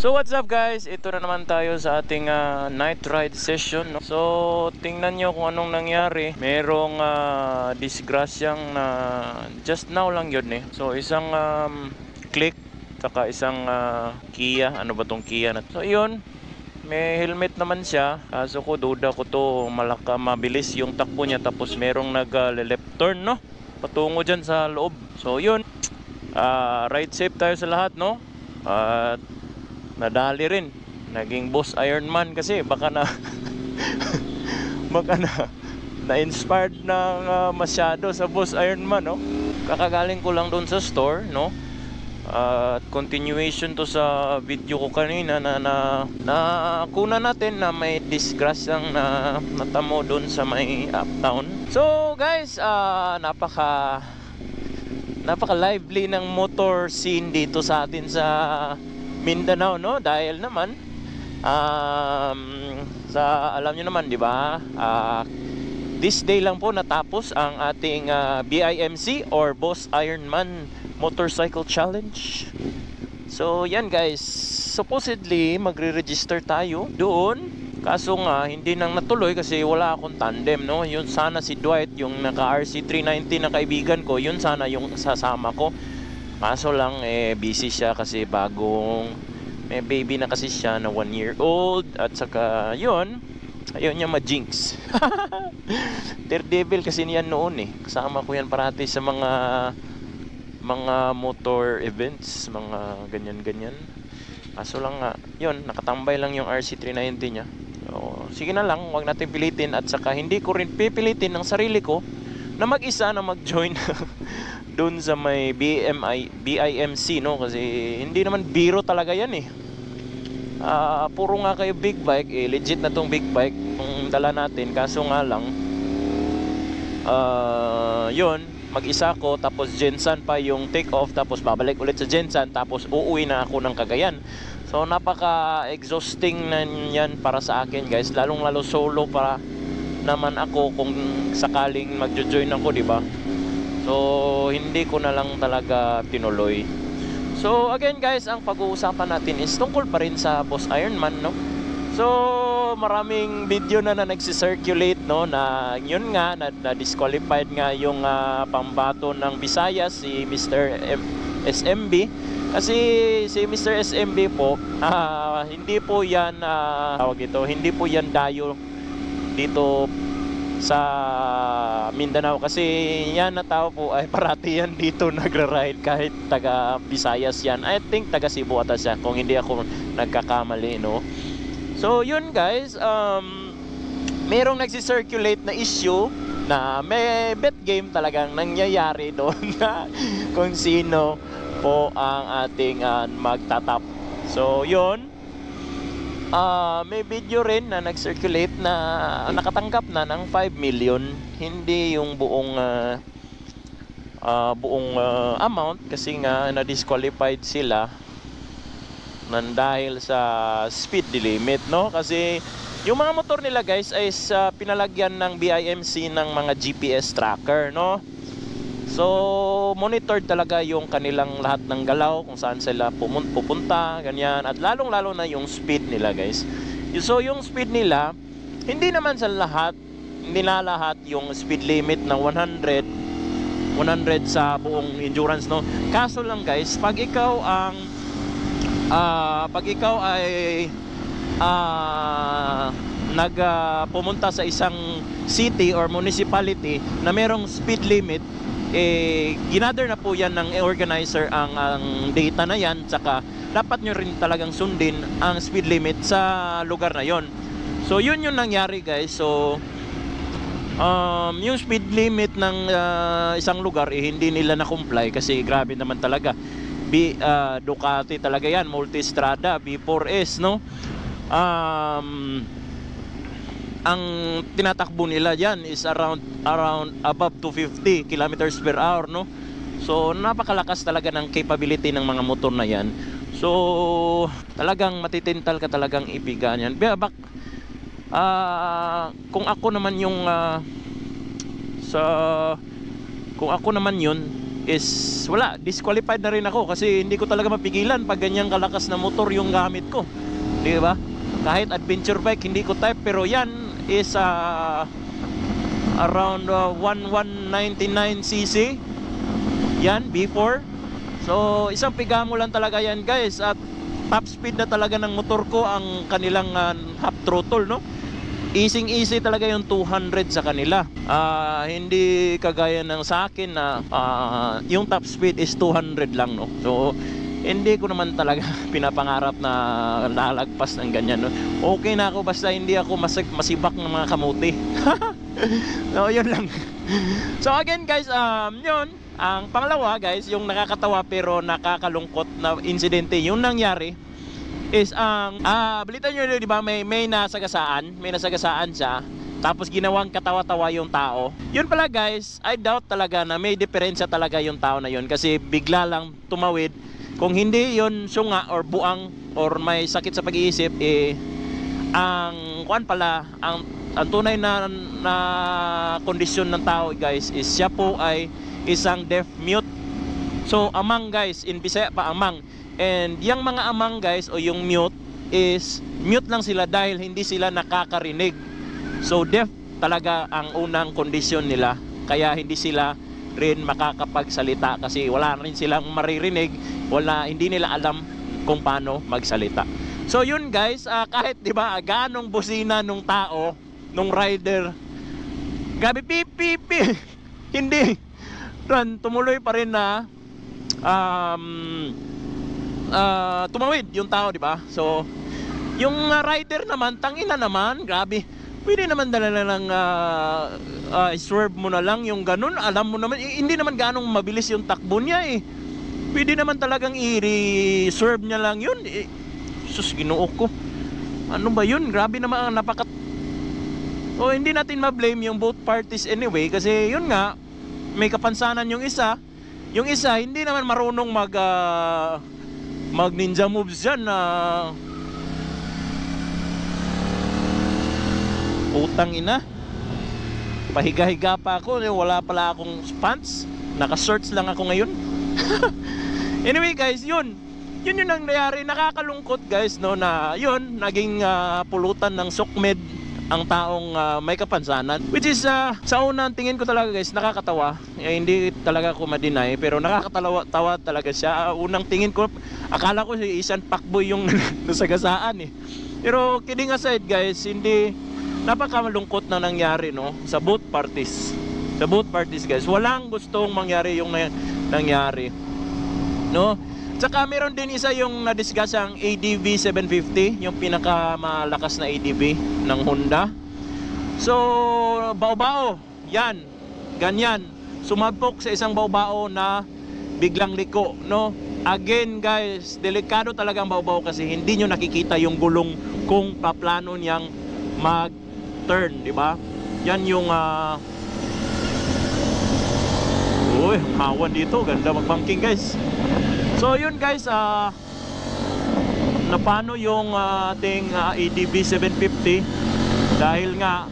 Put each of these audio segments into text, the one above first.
So what's up guys, ito na naman tayo sa ating night ride session, no? So tingnan nyo kung anong nangyari. Merong disgrasyang na just now lang yun eh. So isang click, saka isang Kia. Ano ba tong Kia na? So yun, may helmet naman siya. Kaso ko duda ko to mabilis yung takbo niya. Tapos merong nag-left turn, no? Patungo dyan sa loob. So yun, ride safe tayo sa lahat, no? At nadali rin, naging boss Ironman kasi baka na na-inspired na masyado sa boss Ironman, no? Kakagaling ko lang doon sa store, no? At continuation to sa video ko kanina na kuna natin na may disgrasyang na natamo doon sa may uptown. So guys, napaka lively ng motor scene dito sa atin sa Mindanao, no? Dahil naman sa alam niyo naman, 'di ba? This day lang po natapos ang ating BIMC or Boss Ironman Motorcycle Challenge. So, yan guys. Supposedly magre-register tayo doon. Kaso nga hindi nang natuloy kasi wala akong tandem, no? Yun sana si Dwight, yung naka RC390 na kaibigan ko, yun sana yung sasama ko. Kaso lang busy siya kasi may baby na kasi siya na 1 year old. At saka yun, ayaw niya ma-jinx. Daredevil kasi niyan noon eh. Kasama ko yan parati sa mga motor events, mga ganyan-ganyan. Kaso lang nga, yun, nakatambay lang yung RC390 niya. So, sige na lang, wag natin pilitin. At saka hindi ko rin pipilitin ng sarili ko na mag-isa na mag-join doon sa may BIMC, no? Kasi hindi naman biro talaga yan eh. Puro nga kayo big bike eh. Legit na tong big bike kung dala natin. Kaso nga lang yun, mag-isa ko. Tapos Jensan pa yung take off. Tapos babalik ulit sa Jensan. Tapos uuwi na ako ng Cagayan. So napaka-exhausting na yan para sa akin guys. Lalong-lalo solo para naman ako kung sakaling magjo-join ako, di ba? So hindi ko na lang talaga tinuloy. So again guys, ang pag-uusapan natin is tungkol pa rin sa Boss Ironman, no? So maraming video na nagsi-circulate, no, na yun nga na disqualified nga yung pambato ng Visayas, si Mr. SMB. Kasi si Mr. SMB po, hindi po yan hindi po yan dayo dito sa Mindanao, kasi yan na tao po ay parati yan dito nagra-ride kahit taga Visayas yan. I think taga Cebu ata siya kung hindi ako nagkakamali, no? So yun guys, merong nagsi-circulate na issue na may bet game talagang nangyayari doon na kung sino po ang ating magtatap. So yun, may video rin na nag-circulate na nakatanggap na ng 5 million. Hindi yung buong amount kasi nga na-disqualified sila dahil sa speed limit, no? Kasi yung mga motor nila guys ay pinalagyan ng BIMC ng mga GPS tracker, no? So monitored talaga yung kanilang lahat ng galaw, kung saan sila pupunta, ganyan. At lalong-lalo na yung speed nila guys. So yung speed nila, hindi naman sa lahat, hindi na lahat yung speed limit na 100 sa buong endurance, no? Kaso lang guys, pag ikaw ay pumunta sa isang city or municipality na merong speed limit, ginather na po yan ng organizer ang data na yan. Tsaka dapat nyo rin talagang sundin ang speed limit sa lugar na yon. So yun yung nangyari guys. So yung speed limit ng isang lugar hindi nila na-comply kasi grabe naman talaga. Ducati talaga yan, Multistrada B4S, no? Ang tinatakbo nila yan is around above 250 kilometers per hour, no? So napakalakas talaga ng capability ng mga motor na yan. So talagang matitintal ka talagang ibigan yan. Kung ako naman yung kung ako naman yun, is wala, disqualified na rin ako kasi hindi ko talaga mapigilan pag ganyang kalakas na motor yung gamit ko, di ba? Kahit adventure bike hindi ko type, pero yan is around 1199cc yan before. So isang pigamo lang talaga yan guys, at top speed na talaga ng motor ko ang kanilang half throttle, no? Easy talaga yung 200 sa kanila. Hindi kagaya ng sa akin na yung top speed is 200 lang, no? So hindi ko naman talaga pinapangarap na lalagpas ng ganyan, no? Okay na ako basta hindi ako masibak ng mga kamuti. So yun lang. So again guys, yun ang pangalawa guys, yung nakakatawa pero nakakalungkot na insidente yung nangyari is balita nyo di ba, may nasagasaan siya, tapos ginawang katawa-tawa yung tao. Yun pala guys, I doubt talaga na may diferensya talaga yung tao na yun, kasi bigla lang tumawid. Kung hindi yun sunga or buang or may sakit sa pag-iisip, ang tunay na kondisyon ng tao guys is siya po ay isang deaf mute. So amang guys, in Bisaya pa amang. And yung mga amang guys o yung mute is mute lang sila dahil hindi sila nakakarinig. So deaf talaga ang unang kondisyon nila, kaya hindi sila rin makakapagsalita kasi wala rin silang maririnig, hindi nila alam kung paano magsalita. So yun guys, kahit di ba ganong busina nung tao, nung rider, gabi pip pip pip, hindi tumuloy pa rin na tumawid yung tao, di ba? So yung rider naman, tangina naman, grabe. Pwede naman dala lang swerve mo na lang yung ganun. Alam mo naman, hindi naman ganong mabilis yung takbo niya eh. Pwede naman talagang i-swerve niya lang yun. Sus, Ginoo ko. Ano ba yun? Grabe naman ang So hindi natin ma-blame yung both parties anyway, kasi yun nga, may kapansanan yung isa. Yung isa hindi naman marunong mag ninja moves dyan na utang ina. Pahiga-higa pa ako, wala pala akong pants, naka-shorts lang ako ngayon. Anyway guys, yun yung nangyayari. Nakakalungkot guys, no, na yun naging pulutan ng sukmed ang taong may kapansanan, which is sa unang tingin ko talaga guys, nakakatawa. Hindi talaga ako ma-deny, pero nakakatawa talaga siya. Unang tingin ko, akala ko si Isan Pakboy yung nasagasaan eh. Pero kidding aside guys, hindi, napakalungkot na nangyari, no, sa both parties. Sa both parties guys, walang gustong mangyari yung nangyari, no. Tsaka meron din isa yung na-discuss ang ADV 750, yung pinakamalakas na ADV ng Honda. So bao-bao yan, ganyan, sumabok sa isang bao-bao na biglang liko, no. Again guys, delikado talaga ang bao-bao kasi hindi nyo nakikita yung gulong kung paplano niyang mag-turn, di ba? Yan yung uy, hawan dito, ganda mag-banking guys. So yun guys, napano yung ating ADV 750 dahil nga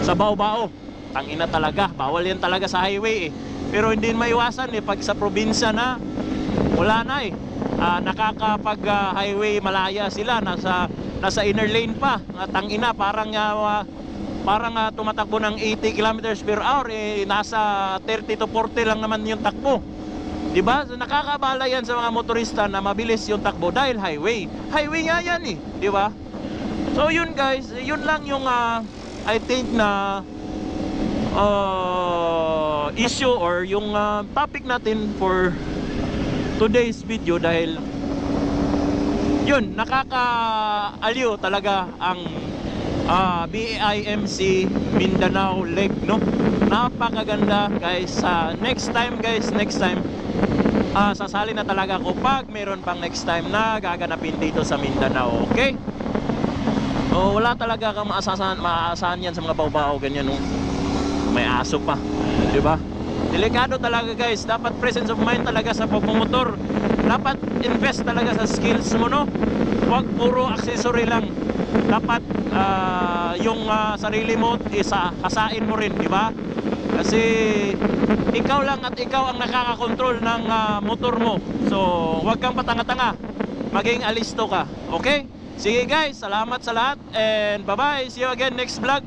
sa bao-bao. Tangina talaga, bawal yan talaga sa highway eh. Pero hindi maiwasan eh, pag sa probinsya na, wala na eh. Nakakapag highway malaya sila, nasa inner lane pa. Tangina, parang tumatakbo ng 80 kilometers per hour eh, nasa 30 to 40 lang naman yung takbo. Diba? So, nakakabala yan sa mga motorista na mabilis yung takbo dahil highway. Highway nga yan eh, diba? So yun guys, yun lang yung I think na issue or yung topic natin for today's video, dahil yun, nakakaaliw talaga ang BIMC Mindanao leg, no? Napakaganda guys. Next time sasali na talaga ako pag meron pang next time na gaganapin dito sa Mindanao, okay? O wala talaga kang maasahan yan sa mga bao-bao ganyan, no? May aso pa, di ba? Delikado talaga guys. Dapat presence of mind talaga sa pagmumotor. Dapat invest talaga sa skills mo, no? Huwag puro accessory lang. Dapat yung sarili mo hasain mo rin, di ba? Kasi ikaw lang at ikaw ang nakakakontrol ng motor mo. So huwag kang patanga-tanga, maging alisto ka. Okay? Sige guys, salamat sa lahat and bye bye, see you again next vlog.